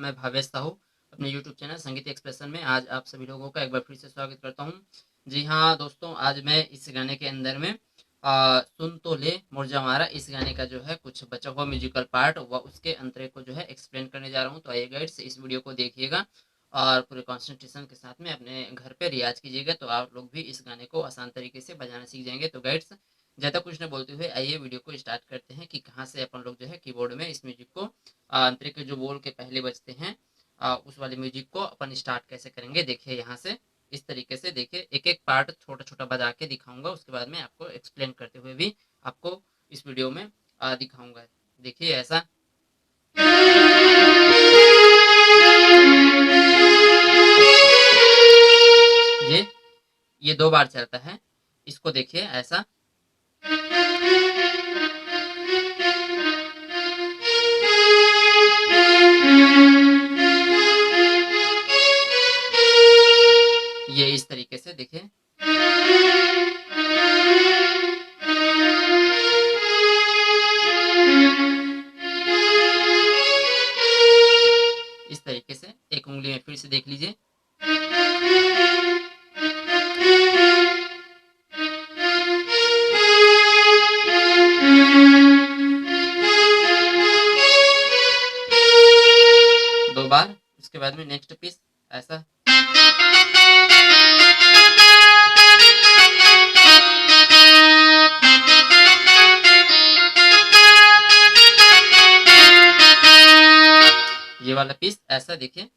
मैं भावेश साहू अपने YouTube channel संगीत एक्सप्रेशन में आज आप सभी लोगों का एक बार फिर से स्वागत करता हूं। जी हाँ दोस्तों, आज मैं इस गाने के अंदर में सुन तो ले मुरझा मारा इस गाने का जो है कुछ बचा हुआ म्यूजिकल पार्ट व उसके अंतरे को जो है एक्सप्लेन करने जा रहा हूं। तो आइए गाइड्स, इस वीडियो को देखिएगा और पूरे कॉन्सेंट्रेशन के साथ में अपने घर पे रियाज कीजिएगा, तो आप लोग भी इस गाने को आसान तरीके से बजाना सीख जाएंगे। तो गाइड्स, ज़्यादा कुछ न बोलते हुए आइए वीडियो को स्टार्ट करते हैं कि कहाँ से अपन लोग जो है कीबोर्ड में इस म्यूजिक को अंतरे के जो बोल के पहले बजते हैं उस वाले म्यूजिक को अपन स्टार्ट कैसे करेंगे। देखिए यहाँ से इस तरीके से, देखिए एक एक पार्ट छोटा छोटा बजा के दिखाऊंगा, उसके बाद में आपको एक्सप्लेन करते हुए भी आपको इस वीडियो में दिखाऊंगा। देखिए ऐसा ये ये 2 बार चलता है, इसको देखिए ऐसा। ये इस तरीके से देखिए, इस तरीके से एक उंगली में फिर से देख लीजिए। दो बार, उसके बाद में नेक्स्ट पीस ऐसा। ये वाला पीस ऐसा देखिए।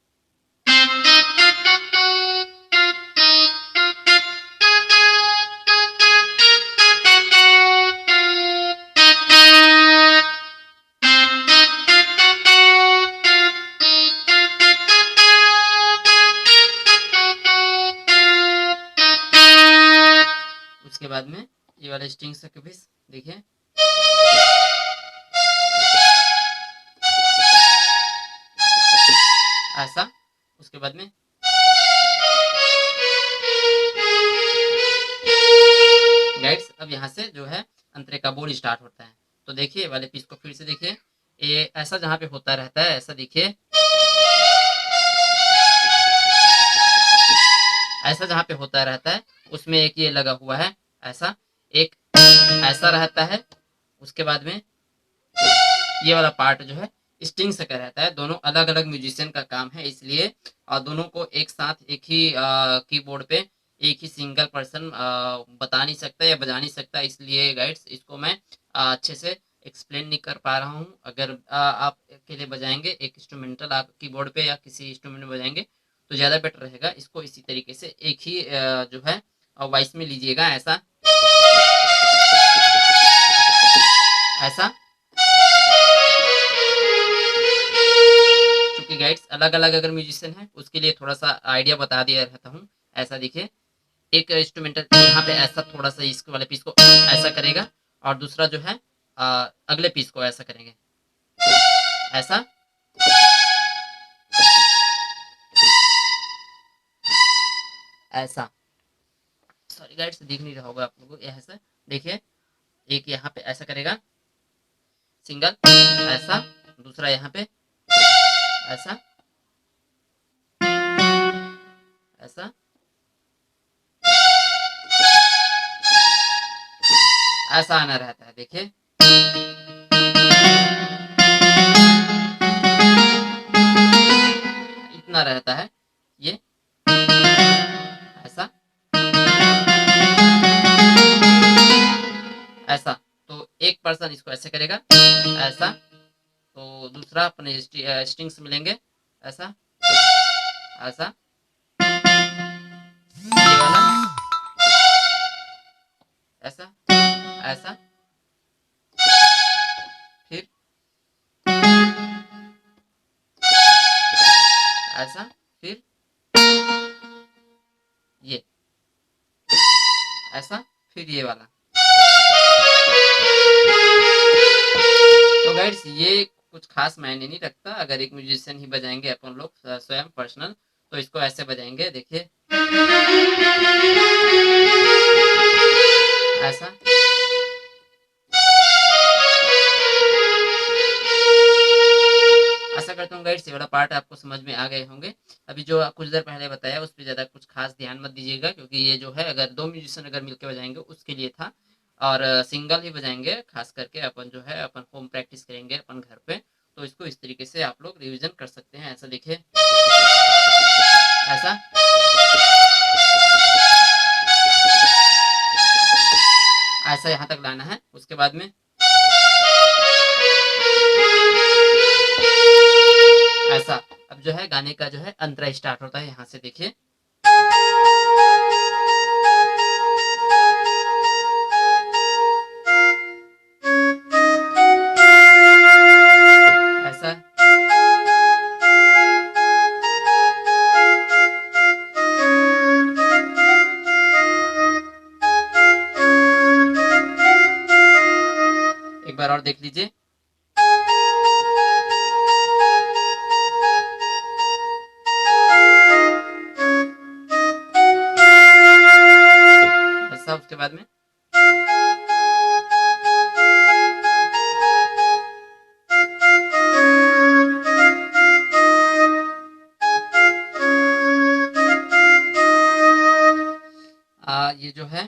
उसके बाद में ये वाला स्ट्रिंग्स का पीस देखिए। ऐसा, उसके बाद में गाइड्स, अब यहाँ से जो है अंतरे का बोल स्टार्ट होता है। तो देखिए वाले पीस को फिर से देखिए, ये ऐसा जहाँ पे होता रहता है ऐसा देखिए, ऐसा जहाँ पे होता रहता है उसमें एक ये लगा हुआ है ऐसा, एक ऐसा रहता है। उसके बाद में ये वाला पार्ट जो है स्ट्रिंग्स का रहता है। दोनों अलग अलग म्यूजिशियन का काम है, इसलिए दोनों को एक साथ एक ही कीबोर्ड पे एक ही सिंगल पर्सन बता नहीं सकता या बजा नहीं सकता। इसलिए गाइड्स, इसको मैं अच्छे से एक्सप्लेन नहीं कर पा रहा हूँ। अगर आप अकेले बजाएंगे एक इंस्ट्रूमेंटल आप कीबोर्ड पे या किसी इंस्ट्रूमेंट में बजाएंगे तो ज़्यादा बेटर रहेगा। इसको इसी तरीके से एक ही जो है वॉइस में लीजिएगा ऐसा, ऐसा। क्योंकि गाइड्स अलग अलग अगर म्यूजिशियन है उसके लिए थोड़ा सा आइडिया बता दिया रहता हूँ। ऐसा देखिए, एक इंस्ट्रूमेंटल यहाँ पे ऐसा थोड़ा सा इसके वाले पीस को ऐसा करेगा और दूसरा जो है अगले पीस को ऐसा करेंगे ऐसा, ऐसा। सॉरी गाइड्स, दिख नहीं रहा होगा आप लोगों को, ऐसा देखिए। एक यहाँ पे ऐसा करेगा सिंगल ऐसा, दूसरा यहाँ पे ऐसा, ऐसा, ऐसा आना रहता है। देखिए इतना रहता है ये ऐसा, ऐसा। तो एक पर्सन इसको ऐसे करेगा ऐसा, तो दूसरा अपने स्ट्रिंग्स मिलेंगे ऐसा, ऐसा, ये वाला ऐसा, ऐसा, फिर ऐसा, फिर ये ऐसा, फिर ये वाला। तो गाइड्स, ये कुछ खास मायने नहीं रखता। अगर एक म्यूजिशियन ही बजाएंगे अपन लोग स्वयं पर्सनल, तो इसको ऐसे बजाएंगे देखिए ऐसा, आशा करता हूँ गाइड्स ये वाला पार्ट आपको समझ में आ गए होंगे। अभी जो कुछ देर पहले बताया उस पर ज़्यादा कुछ खास ध्यान मत दीजिएगा, क्योंकि ये जो है अगर 2 म्यूजिशियन अगर मिलके बजाएँगे उसके लिए था, और सिंगल ही बजाएँगे, खास करके अपन जो है अपन होम प्रैक्टिस करेंगे अपन घर पे, तो इसको इस तरीके से आप लोग रिवीजन कर सकते हैं। ऐसा देखिए, ऐसा ऐसा यहाँ तक लाना है। उसके बाद में ऐसा, अब जो है गाने का जो है अंतरा स्टार्ट होता है यहाँ से, देखिए ऐसा, एक बार और देख लीजिए, ऐसा। उसके बाद में ये जो है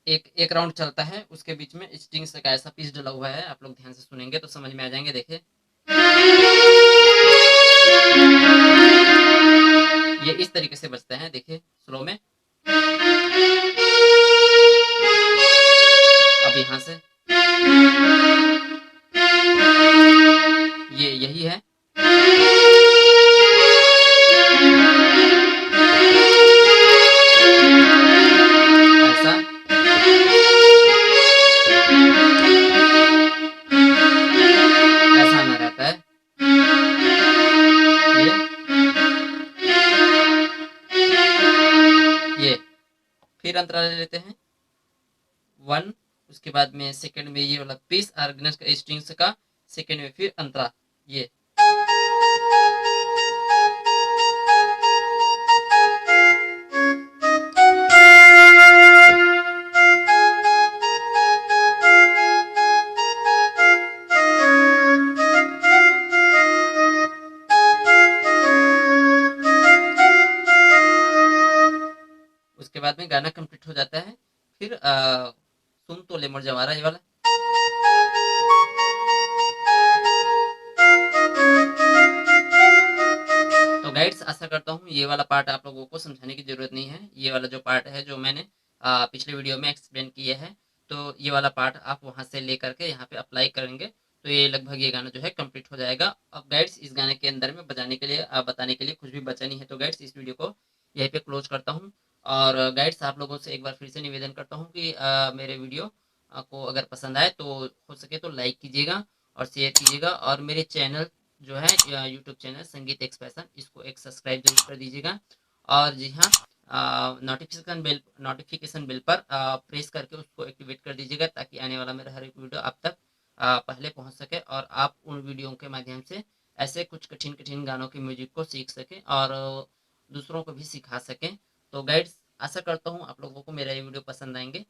एक एक राउंड चलता है, उसके बीच में स्ट्रिंग्स का ऐसा पीस डला हुआ है, आप लोग ध्यान से सुनेंगे तो समझ में आ जाएंगे। देखिए ये इस तरीके से बजते हैं, देखिए स्लो में। अब यहाँ से ये यही है, ऐसा, ऐसा आना रहता है, ये फिर अंतरा ले लेते हैं 1, उसके बाद में सेकंड में ये वाला पीस ऑर्गेनस का स्ट्रिंग्स का, सेकंड में फिर अंतरा, ये उसके बाद में गाना कंप्लीट हो जाता है। फिर सुन तो ले मोर जवारा, ये वाला तो गाइड्स आशा करता हूँ ये वाला पार्ट आप लोगों को समझाने की ज़रूरत नहीं है। ये वाला जो पार्ट है जो मैंने पिछले वीडियो में एक्सप्लेन किया है, तो ये वाला पार्ट आप वहाँ से ले करके यहाँ पे अप्लाई करेंगे तो ये लगभग ये गाना जो है कंप्लीट हो जाएगा। अब गाइड्स इस गाने के अंदर में बजाने के लिए बताने के लिए कुछ भी बचा नहीं है, तो गाइड्स इस वीडियो को यहीं पे क्लोज करता हूँ। और गाइड्स आप लोगों से एक बार फिर से निवेदन करता हूँ कि मेरे वीडियो को अगर पसंद आए तो हो सके तो लाइक कीजिएगा और शेयर कीजिएगा, और मेरे चैनल जो है यूट्यूब चैनल संगीत एक्सप्रेशन, इसको एक सब्सक्राइब जरूर कर दीजिएगा। और जी हाँ, नोटिफिकेशन बिल पर प्रेस करके उसको एक्टिवेट कर दीजिएगा, ताकि आने वाला मेरा हर एक वीडियो आप तक पहले पहुंच सके और आप उन वीडियो के माध्यम से ऐसे कुछ कठिन कठिन गानों की म्यूजिक को सीख सकें और दूसरों को भी सिखा सकें। तो गाइड्स आशा करता हूँ आप लोगों को मेरा ये वीडियो पसंद आएंगे।